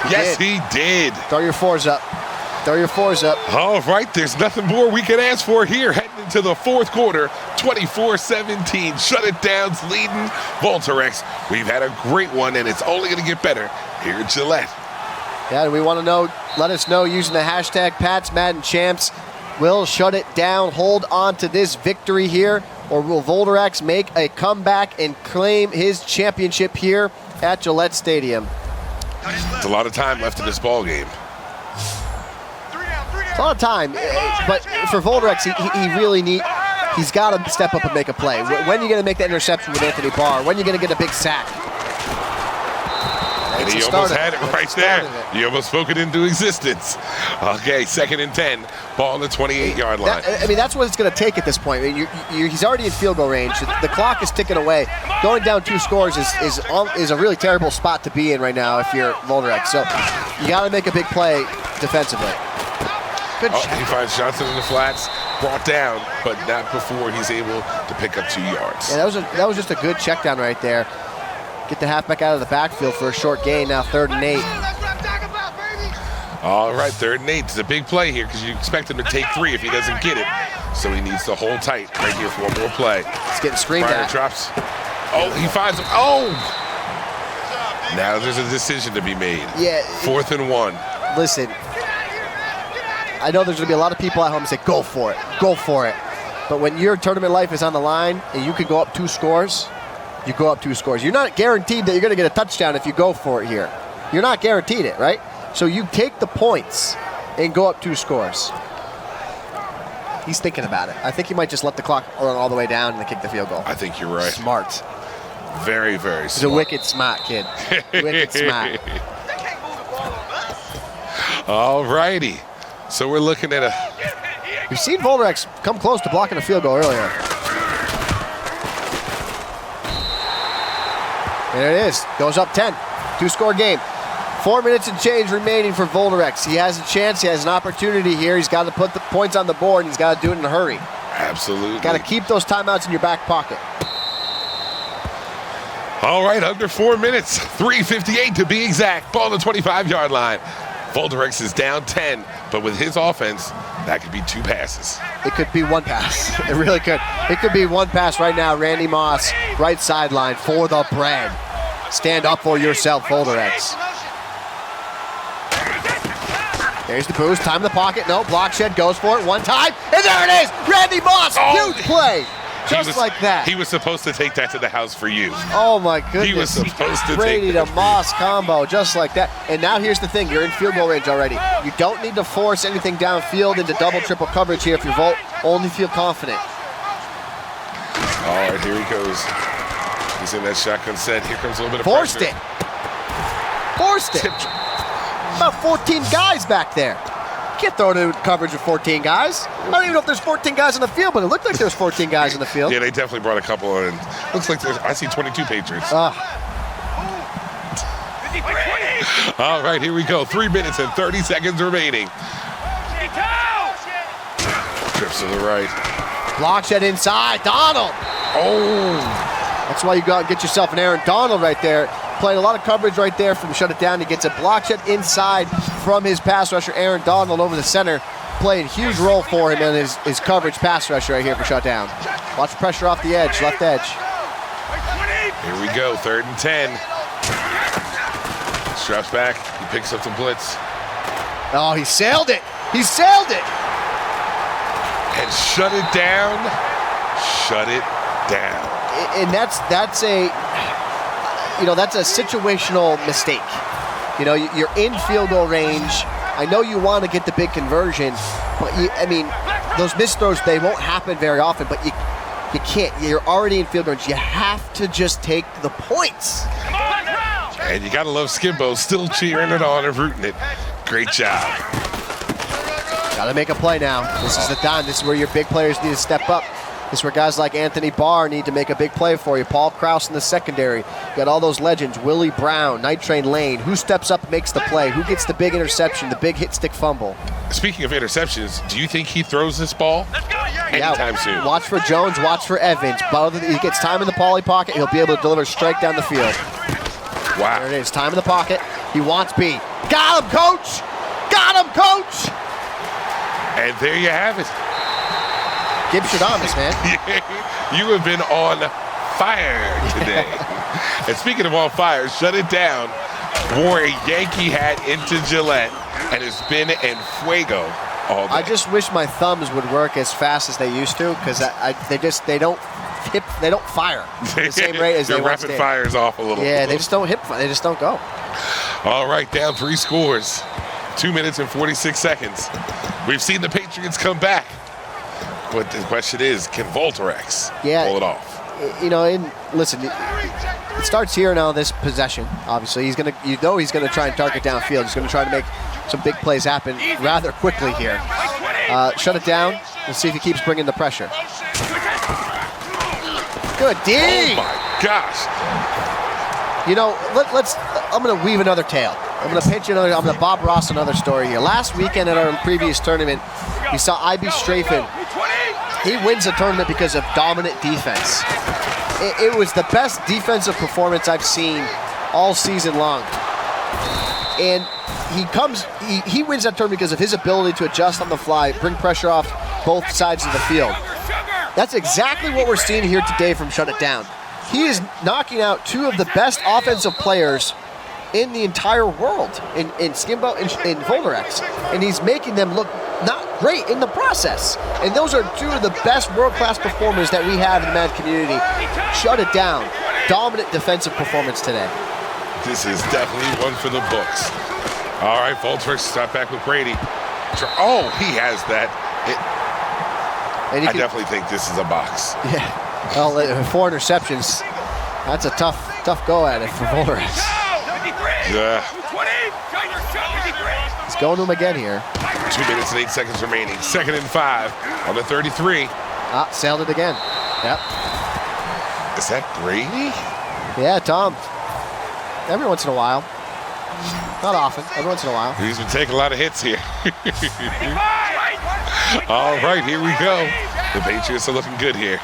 Yes, he did. Throw your 4s up. Throw your 4s up. All right, there's nothing more we can ask for here. Heading into the 4th quarter, 24-17. Shut it down's leading Volterex. We've had a great one, and it's only going to get better here at Gillette. Yeah, we want to know, let us know using the hashtag Pats Madden Champs. Will Shut It Down hold on to this victory here, or will Volterex make a comeback and claim his championship here at Gillette Stadium? There's a lot of time left in this ball game. It's a lot of time, but for Volterex, he really he's got to step up and make a play. When are you going to make that interception with Anthony Barr? When are you going to get a big sack? And he almost had it right there. He almost spoke it into existence. Okay, 2nd and 10. Ball on the 28-yard line. I mean, that's what it's going to take at this point. I mean, he's already in field goal range. The clock is ticking away. Going down 2 scores is a really terrible spot to be in right now if you're Volterex. So you got to make a big play defensively. Good shot. He finds Johnson in the flats, brought down, but not before he's able to pick up 2 yards. Yeah, that was just a good check down right there. Get the halfback out of the backfield for a short gain. Now 3rd and 8. All right, 3rd and 8. It's a big play here because you expect him to take 3 if he doesn't get it. So he needs to hold tight right here for one more play. He's getting screened at. Drops. Oh, he finds him. Oh! Now there's a decision to be made. Yeah. 4th and 1. Listen, I know there's going to be a lot of people at home say, go for it. Go for it. But when your tournament life is on the line and you can go up 2 scores, you go up 2 scores. You're not guaranteed that you're going to get a touchdown if you go for it here. You're not guaranteed it, right? So you take the points and go up 2 scores. He's thinking about it. I think he might just let the clock run all the way down and then kick the field goal. I think you're right. Smart. Very, very smart. He's a wicked smart kid. Wicked smart. All righty. So we're looking at We've seen Volterex come close to blocking a field goal earlier. There it is. Goes up 10. 2-score game. 4 minutes and change remaining for Volterex. He has a chance. He has an opportunity here. He's got to put the points on the board, and he's got to do it in a hurry. Absolutely. Got to keep those timeouts in your back pocket. All right, under 4 minutes. 3:58 to be exact. Ball on the 25-yard line. Volterex is down 10, but with his offense, that could be 2 passes. It could be 1 pass. It really could. It could be 1 pass right now. Randy Moss, right sideline for the bread. Stand up for yourself, Volterex. There's the boost. Time in the pocket. No, block shed goes for it 1 time. And there it is. Randy Moss. Huge play. Just like that. He was supposed to take that to the house for you. Oh, my goodness. He was supposed to Brady take to Moss combo, just like that. And now here's the thing. You're in field goal range already. You don't need to force anything downfield into double, triple coverage here if you Volt. Only feel confident. All right, here he goes. He's in that shotgun set. Here comes a little bit of Forced pressure. Forced it. About 14 guys back there. You can't throw it in coverage with 14 guys. I don't even know if there's 14 guys on the field, but it looked like there's 14 guys on the field. Yeah, they definitely brought a couple in. Looks like I see 22 Patriots. All right, here we go. 3 minutes and 30 seconds remaining. Trips to the right. Block shed inside. Donald. Oh. That's why you go out and get yourself an Aaron Donald right there. Playing a lot of coverage right there from Shut It Down. He gets a block shed inside from his pass rusher, Aaron Donald, over the center. Playing a huge role for him in his coverage pass rusher right here for Shut Down. Watch pressure off the edge, left edge. Here we go, 3rd and 10. Straps back, he picks up the blitz. Oh, he sailed it. He sailed it. And shut it down. Shut it down. And that's a situational mistake. You know, you're in field goal range. I know you want to get the big conversion, but those missed throws, they won't happen very often, but you can't. You're already in field goal range. You have to just take the points. And you got to love Skimbo still cheering it on and rooting it. Great job. Got to make a play now. This is the time. This is where your big players need to step up. This is where guys like Anthony Barr need to make a big play for you. Paul Krause in the secondary. You got all those legends. Willie Brown, Night Train Lane. Who steps up and makes the play? Who gets the big interception, the big hit stick fumble? Speaking of interceptions, do you think he throws this ball anytime soon? Watch for Jones, watch for Evans. He gets time in the poly pocket. He'll be able to deliver straight down the field. Wow. There it is. Time in the pocket. He wants B. Got him, coach! Got him, coach! And there you have it. Give Shadamas, man. You have been on fire today. And speaking of on fire, Shut It Down wore a Yankee hat into Gillette and has been en fuego all day. I just wish my thumbs would work as fast as they used to, because they don't fire the same rate as they once did. Rapid fires off a little. Yeah, they just don't hip. They just don't go. All right, down 3 scores. 2 minutes and 46 seconds. We've seen the Patriots come back. But the question is, can Volterex pull it off? Listen, it starts here now, this possession. Obviously, he's gonna try and target downfield. He's gonna try to make some big plays happen rather quickly here. Shut it down. Let's see if he keeps bringing the pressure. Good D. Oh my gosh. I'm gonna weave another tale. I'm gonna Bob Ross another story here. Last weekend at our previous tournament, we saw IB Strafen. He wins the tournament because of dominant defense. It was the best defensive performance I've seen all season long. And he wins that tournament because of his ability to adjust on the fly, bring pressure off both sides of the field. That's exactly what we're seeing here today from Shut It Down. He is knocking out 2 of the best offensive players in the entire world, in Skimbo and in Volterex. And he's making them look not great in the process. And those are 2 of the best world-class performers that we have in the Madden community. Shut it down. Dominant defensive performance today. This is definitely one for the books. All right, Volterex, start back with Brady. Oh, he has that. I definitely think this is a box. Yeah. Well, 4 interceptions. That's a tough go at it for Volterex. Yeah. It's going to him again here. 2 minutes and 8 seconds remaining. 2nd and 5 on the 33. Sailed it again. Yep. Is that Brady? Yeah, Tom. Every once in a while. Not often. Every once in a while. He's been taking a lot of hits here. All right, here we go. The Patriots are looking good here.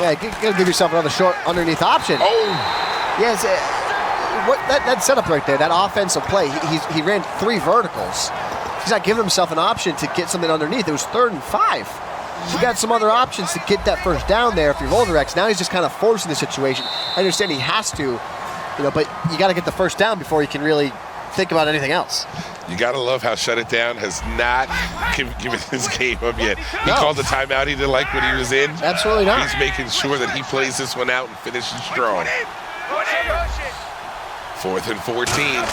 Yeah, you gotta give yourself another short underneath option. Oh! Yes, that setup right there, that offensive play, he ran 3 verticals. He's not giving himself an option to get something underneath. It was 3rd and 5. You got some other options to get that first down there if you're Volterex. Now he's just kind of forcing the situation. I understand he has to, but you got to get the first down before you can really think about anything else. You got to love how Shut It Down has not given his game up yet. He called the timeout he didn't like when he was in. Absolutely not. He's making sure that he plays this one out and finishes strong. 4th and 14.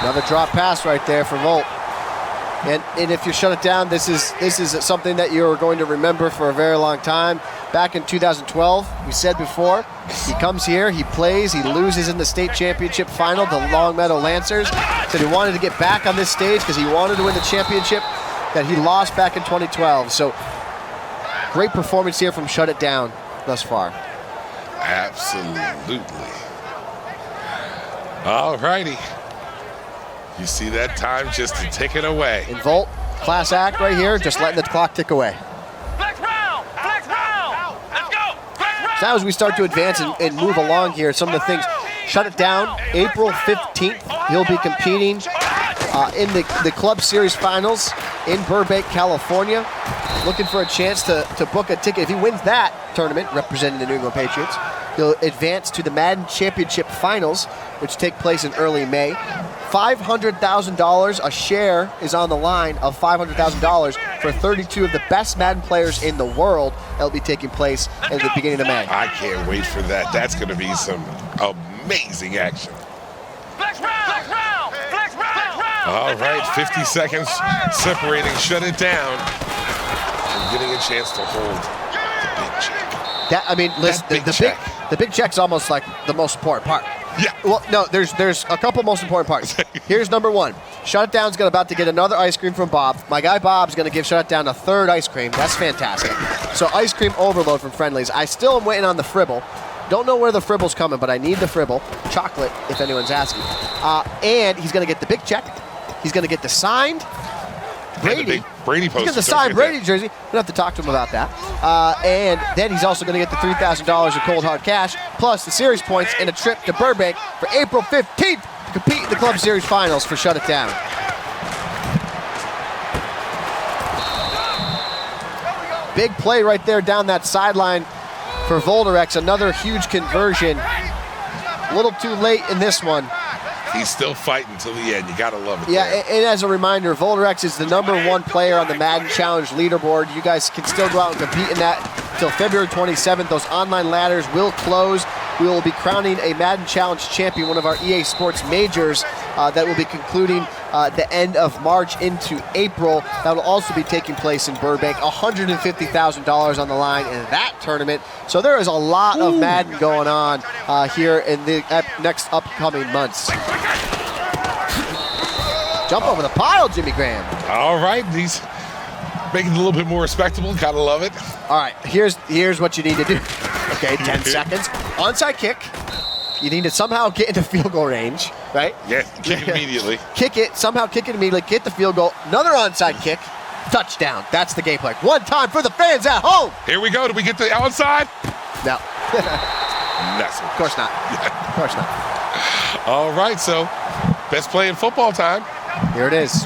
Another drop pass right there for Volt. And if you shut it down, this is something that you're going to remember for a very long time. Back in 2012, we said before, he comes here, he plays, he loses in the state championship final to Longmeadow Lancers. Said he wanted to get back on this stage because he wanted to win the championship that he lost back in 2012. So great performance here from Shut It Down thus far. Absolutely. All righty. You see that time just ticking away. And Volt, class act right here, just letting the clock tick away. Let's go. So now as we start to advance and move along here, some of the things, Shut It Down, April 15th, he'll be competing in the Club Series Finals in Burbank, California. Looking for a chance to book a ticket. If he wins that tournament, representing the New England Patriots, he'll advance to the Madden Championship Finals, which take place in early May. $500,000, a share is on the line of $500,000 for 32 of the best Madden players in the world. That'll be taking place at the beginning of May. I can't wait for that. That's going to be some amazing action. Flex round! Flex round! All right, 50 seconds separating Shut It Down and getting a chance to hold the big check. Listen, the big check's almost like the most important part. Yeah. Well, no, there's a couple most important parts. Here's number one. Shut It Down's about to get another ice cream from Bob. My guy Bob's going to give Shut It Down a third ice cream. That's fantastic. So ice cream overload from Friendlies. I still am waiting on the Fribble. Don't know where the Fribble's coming, but I need the Fribble. Chocolate, if anyone's asking. And he's going to get the big check. He's going to get the signed Brady. Brady poster. He's going to sign Brady jersey. We'll have to talk to him about that. And then he's also going to get the $3,000 of cold hard cash, plus the series points and a trip to Burbank for April 15th to compete in the Club Series Finals for Shut It Down. Big play right there down that sideline for Volterex. Another huge conversion. A little too late in this one. He's still fighting till the end. You got to love it. Yeah, there. and as a reminder, Volterex is the #1 player on the Madden Challenge leaderboard. You guys can still go out and compete in that until February 27th. Those online ladders will close. We will be crowning a Madden Challenge champion, one of our EA Sports majors that will be concluding the end of March into April. That will also be taking place in Burbank. $150,000 on the line in that tournament. So there is a lot of Madden going on here in the next upcoming months. Jump over the pile, Jimmy Graham. All right, he's making it a little bit more respectable. Gotta love it. All right, here's what you need to do. Okay, 10 seconds. Onside kick. You need to somehow get into field goal range, right? Yeah, kick immediately. Kick it, somehow kick it immediately, get the field goal. Another onside kick. Touchdown. That's the game plan. One time for the fans at home. Here we go. Do we get the onside? No. Not so Of course not. Yeah. Of course not. All right, so best play in football time. Here it is.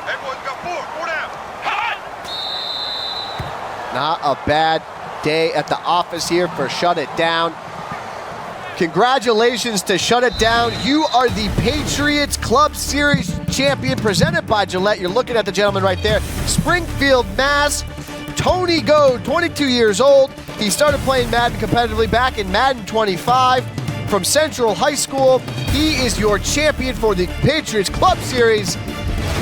Everyone's got four down. Not a bad day at the office here for Shut It Down. Congratulations to Shut It Down. You are the Patriots Club Series champion presented by Gillette. You're looking at the gentleman right there. Springfield, Mass. Tony Goad, 22 years old. He started playing Madden competitively back in Madden 25 from Central High School. He is your champion for the Patriots Club Series.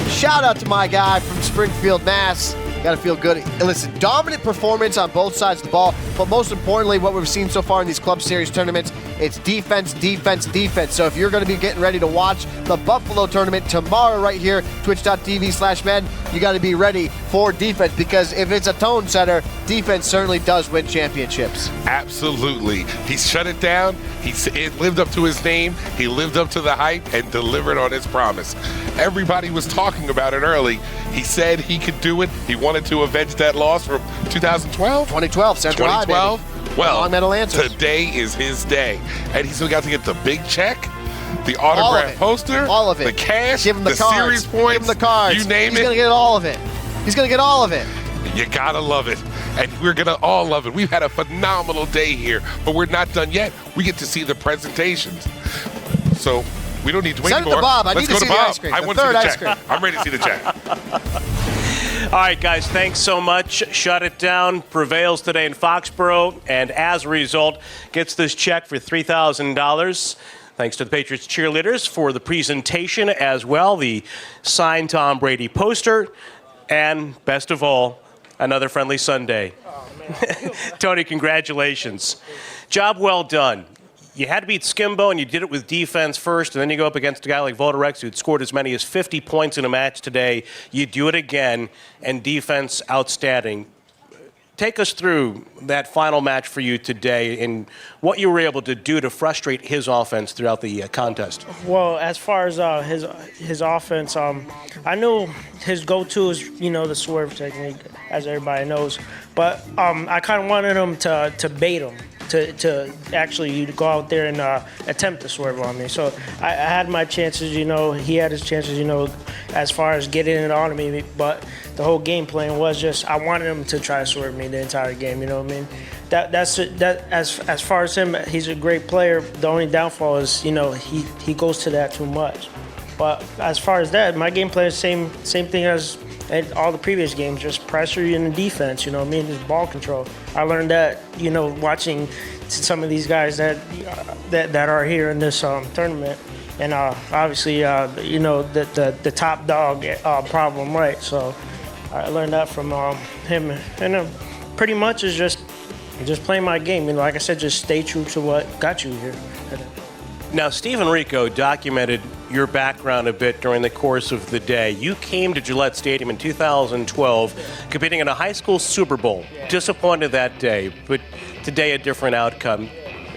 Shout out to my guy from Springfield, Mass. Got to feel good. Listen, dominant performance on both sides of the ball, but most importantly, what we've seen so far in these Club Series tournaments, it's defense, defense, defense. So if you're going to be getting ready to watch the Buffalo tournament tomorrow right here, twitch.tv/Madden, you got to be ready for defense, because if it's a tone setter, defense certainly does win championships. Absolutely. He shut it down. It lived up to his name. He lived up to the hype and delivered on his promise. Everybody was talking about it early. He said he could do it. He wanted to avenge that loss from 2012? 2012, Central High, baby. 2012? Well, Long medal answers. Today is his day. And he's got to get the big check, the autograph poster, all of it. the cash, Give him the cards. series points. Give him the cards. You name He's it. going to get all of it. He's going to get all of it. You gotta love it. And we're gonna all love it. We've had a phenomenal day here, but we're not done yet. We get to see the presentations. So we don't need to wait Send it anymore. to Bob. I Let's need to go see to the Bob. ice cream. I The want to see third the ice check. cream. I'm ready to see the check. All right, guys, thanks so much. Shut It Down prevails today in Foxborough, and as a result, gets this check for $3,000. Thanks to the Patriots cheerleaders for the presentation as well, the signed Tom Brady poster, and best of all, another friendly Sunday. Oh, Tony, congratulations. Job well done. You had to beat Skimbo, and you did it with defense first, and then you go up against a guy like Volterex who'd scored as many as 50 points in a match today. You do it again, and defense outstanding. Take us through that final match for you today and what you were able to do to frustrate his offense throughout the contest. Well, as far as his offense, I knew his go-to is, the swerve technique, as everybody knows. But I kind of wanted him to bait him, to actually go out there and attempt to swerve on me. So I had my chances, he had his chances, as far as getting it on me. But the whole game plan was just I wanted him to try to swerve me the entire game. You know what I mean? That's as far as him, he's a great player. The only downfall is he goes to that too much. But as far as that, my game plan is same thing as all the previous games, just pressure in the defense, just ball control. I learned that, watching some of these guys that are here in this tournament. And obviously, the top dog problem, right? So I learned that from him. And pretty much is just playing my game. Like I said, just stay true to what got you here. Now, Steve Enrico documented your background a bit during the course of the day. You came to Gillette Stadium in 2012, competing in a high school Super Bowl. Disappointed that day, but today a different outcome.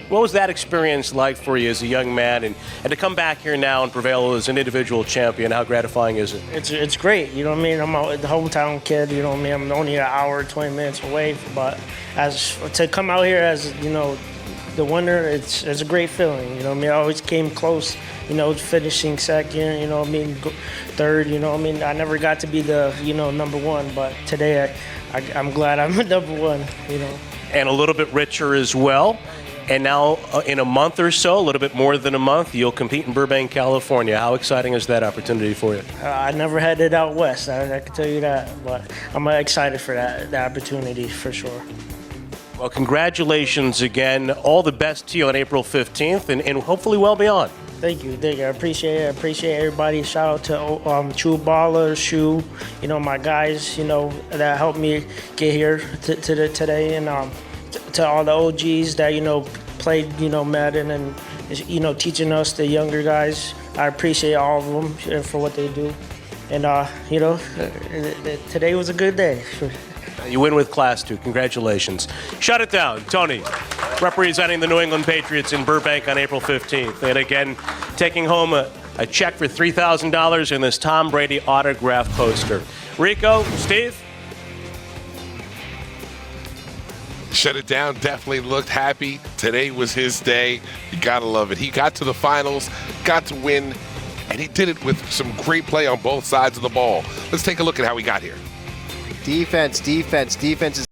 What was that experience like for you as a young man, and to come back here now and prevail as an individual champion? How gratifying is it? It's great. You know what I mean? I'm the hometown kid. You know what I mean? I'm only an hour, 20 minutes away, but to come out here as the winner, it's a great feeling. You know what I mean? I always came close, finishing second, third, I never got to be the, number one, but today I'm glad I'm number one, And a little bit richer as well. And now in a month or so, a little bit more than a month, you'll compete in Burbank, California. How exciting is that opportunity for you? I never had it out west, I can tell you that, but I'm excited for that opportunity for sure. Well, congratulations again. All the best to you on April 15th and hopefully well beyond. Thank you. I appreciate it. I appreciate everybody. Shout out to True Baller, Shoe, my guys, that helped me get here today, and to all the OGs that, played, Madden and, teaching us, the younger guys. I appreciate all of them for what they do. And, today was a good day. You win with class, too. Congratulations. Shut it down. Tony, representing the New England Patriots in Burbank on April 15th. And again, taking home a check for $3,000 in this Tom Brady autograph poster. Rico, Steve? Shut it down. Definitely looked happy. Today was his day. You gotta love it. He got to the finals, got to win, and he did it with some great play on both sides of the ball. Let's take a look at how he got here. Defense is